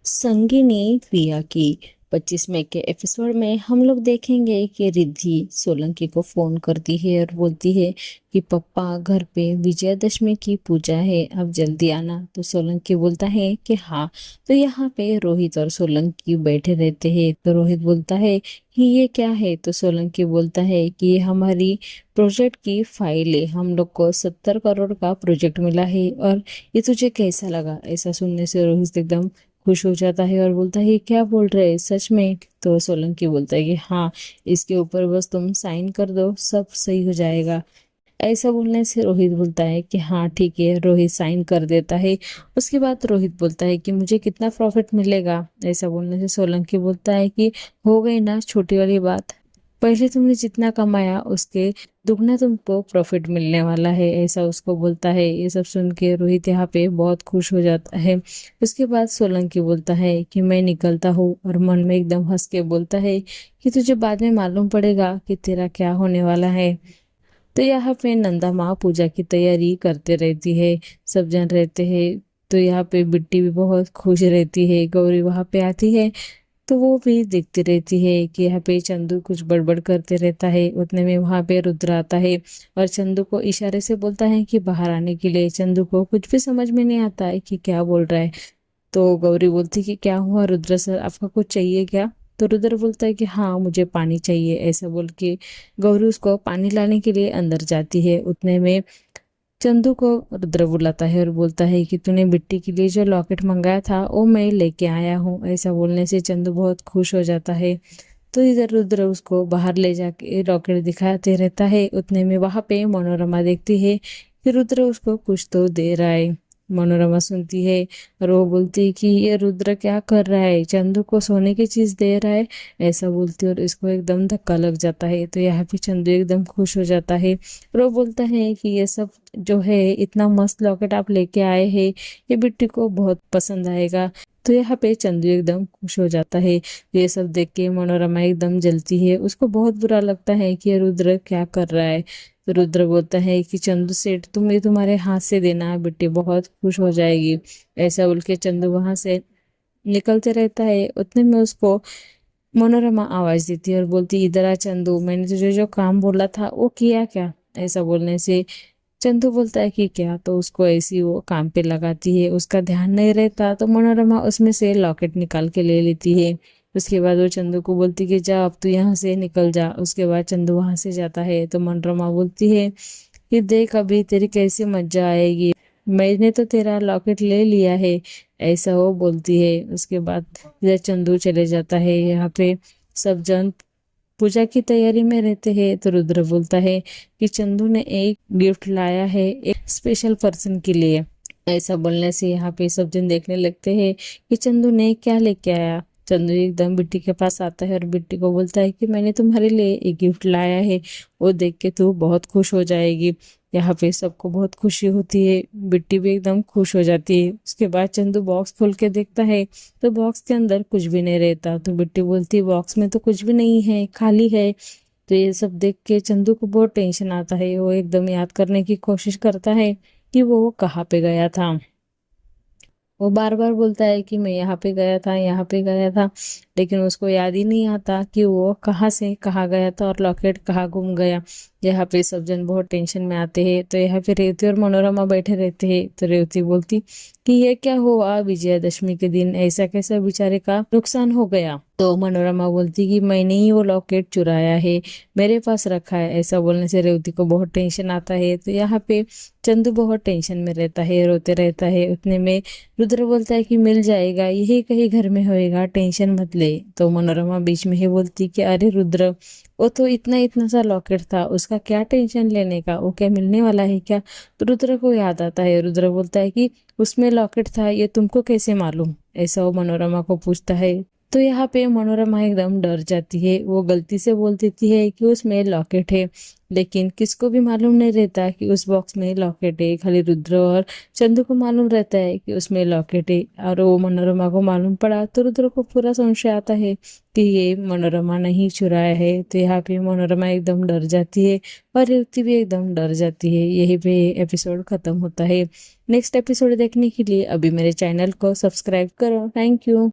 संगिनी प्रिया की 25 मई के एपिसोड में हम लोग देखेंगे कि रिद्धि सोलंकी को फोन करती है और बोलती है कि पप्पा घर पे विजयदशमी की पूजा है, अब जल्दी आना। तो सोलंकी बोलता है कि हाँ। तो यहाँ पे रोहित और सोलंकी बैठे रहते हैं। तो रोहित बोलता है कि ये क्या है। तो सोलंकी बोलता है कि ये हमारी प्रोजेक्ट की फाइल है, हम लोग को 70 करोड़ का प्रोजेक्ट मिला है और ये तुझे कैसा लगा। ऐसा सुनने से रोहित एकदम खुश हो जाता है और बोलता है क्या बोल रहे हैं, सच में। तो सोलंकी बोलता है कि हाँ, इसके ऊपर बस तुम साइन कर दो, सब सही हो जाएगा। ऐसा बोलने से रोहित बोलता है कि हाँ ठीक है। रोहित साइन कर देता है। उसके बाद रोहित बोलता है कि मुझे कितना प्रॉफिट मिलेगा। ऐसा बोलने से सोलंकी बोलता है कि हो गई ना छोटी वाली बात, पहले तुमने जितना कमाया उसके दुगना तुमको प्रॉफिट मिलने वाला है। ऐसा उसको बोलता है। ये सब सुन के रोहित यहाँ पे बहुत खुश हो जाता है। उसके बाद सोलंकी बोलता है कि मैं निकलता हूँ और मन में एकदम हंस के बोलता है कि तुझे बाद में मालूम पड़ेगा कि तेरा क्या होने वाला है। तो यहाँ पे नंदा माँ पूजा की तैयारी करते रहती है, सब जन रहते हैं। तो यहाँ पे बिट्टी भी बहुत खुश रहती है। गौरी वहां पे आती है तो वो भी देखती रहती है कि यहाँ पे चंदू कुछ बड़बड़ करते रहता है। उतने में वहां पे रुद्र आता है और चंदू को इशारे से बोलता है कि बाहर आने के लिए। चंदू को कुछ भी समझ में नहीं आता है कि क्या बोल रहा है। तो गौरी बोलती कि क्या हुआ रुद्र सर, आपका कुछ चाहिए क्या। तो रुद्र बोलता है कि हाँ मुझे पानी चाहिए। ऐसा बोल के गौरी उसको पानी लाने के लिए अंदर जाती है। उतने में चंदू को रुद्र बुलाता है और बोलता है कि तूने बिट्टी के लिए जो लॉकेट मंगाया था वो मैं लेके आया हूँ। ऐसा बोलने से चंदू बहुत खुश हो जाता है। तो इधर रुद्र उसको बाहर ले जाके लॉकेट दिखाते रहता है। उतने में वहां पे मनोरमा देखती है कि रुद्र उसको कुछ तो दे रहा है। मनोरमा सुनती है और वो बोलती है कि ये रुद्र क्या कर रहा है, चंदू को सोने की चीज दे रहा है। ऐसा बोलती है और इसको एकदम धक्का लग जाता है। तो यहाँ पे चंदू एकदम खुश हो जाता है और वो बोलता है कि ये सब जो है, इतना मस्त लॉकेट आप लेके आए हैं, ये बिट्टी को बहुत पसंद आएगा। तो यहाँ पे चंदू एकदम खुश हो जाता है। ये सब देख के मनोरमा एकदम जलती है। उसको बहुत बुरा लगता है कि ये रुद्र क्या कर रहा है। तो रुद्र बोलता है कि चंदू सेठ, तुम ये तुम्हारे हाथ से देना, बेटी बहुत खुश हो जाएगी। ऐसा बोल के चंदू वहां से निकलते रहता है। उतने में उसको मनोरमा आवाज देती है और बोलती इधर आ चंदू, मैंने तुझे जो काम बोला था वो किया क्या। ऐसा बोलने से चंदू बोलता है कि क्या। तो उसको ऐसी वो काम पे लगाती है, उसका ध्यान नहीं रहता। तो मनोरमा उसमें से लॉकेट निकाल के ले लेती है। उसके बाद वो चंदू को बोलती कि जा अब तू यहाँ से निकल जा। उसके बाद चंदू वहां से जाता है। तो मनोरमा बोलती है कि देख अभी तेरी कैसी मजा आएगी, मैंने तो तेरा लॉकेट ले लिया है। ऐसा वो बोलती है। उसके बाद इधर चंदू चले जाता है। यहाँ पे सब जन पूजा की तैयारी में रहते हैं। तो रुद्र बोलता है कि चंदू ने एक गिफ्ट लाया है एक स्पेशल पर्सन के लिए। ऐसा बोलने से यहाँ पे सब जन देखने लगते हैं कि चंदू ने क्या लेके आया। चंदू एकदम बिट्टी के पास आता है और बिट्टी को बोलता है कि मैंने तुम्हारे लिए एक गिफ्ट लाया है, वो देख के तू बहुत खुश हो जाएगी। यहाँ पे सबको बहुत खुशी होती है। बिट्टी भी एकदम खुश हो जाती है। उसके बाद चंदू बॉक्स खोल के देखता है तो बॉक्स के अंदर कुछ भी नहीं रहता। तो बिट्टी बोलती है बॉक्स में तो कुछ भी नहीं है, खाली है। तो ये सब देख के चंदू को बहुत टेंशन आता है। वो एकदम याद करने की कोशिश करता है कि वो कहाँ पे गया था। वो बार बार बोलता है कि मैं यहाँ पे गया था, यहाँ पे गया था, लेकिन उसको याद ही नहीं आता कि वो कहाँ से कहाँ गया था और लॉकेट कहाँ गुम गया। यहाँ पे सब जन बहुत टेंशन में आते हैं। तो यहाँ पे रेवती और मनोरमा बैठे रहते हैं। तो रेवती बोलती कि ये क्या हुआ, विजयादशमी के दिन ऐसा कैसा बेचारे का नुकसान हो गया। तो मनोरमा बोलती कि मैंने ही वो लॉकेट चुराया है, मेरे पास रखा है। ऐसा बोलने से रेवती को बहुत टेंशन आता है। तो यहाँ पे चंदू बहुत टेंशन में रहता है, रोते रहता है। उतने में रुद्र बोलता है कि मिल जाएगा, यही कहीं घर में होएगा, टेंशन मत ले। तो मनोरमा बीच में ही बोलती कि अरे रुद्र, वो तो इतना इतना सा लॉकेट था, उसका क्या टेंशन लेने का, वो क्या मिलने वाला है क्या। तो रुद्र को याद आता है। रुद्र बोलता है कि उसमें लॉकेट था, ये तुमको कैसे मालूम। ऐसा वो मनोरमा को पूछता है। तो यहाँ पे मनोरमा एकदम डर जाती है। वो गलती से बोल देती है कि उसमें लॉकेट है, लेकिन किसको भी मालूम नहीं रहता कि उस बॉक्स में लॉकेट है। खाली रुद्र और चंदू को मालूम रहता है कि उसमें लॉकेट है। और वो मनोरमा को मालूम पड़ा तो रुद्र को पूरा संशय आता है कि ये मनोरमा नहीं चुराया है। तो यहाँ पे मनोरमा एकदम डर जाती है और रेवती भी एकदम डर जाती है। यही पे एपिसोड खत्म होता है। नेक्स्ट एपिसोड देखने के लिए अभी मेरे चैनल को सब्सक्राइब करो। Thank you.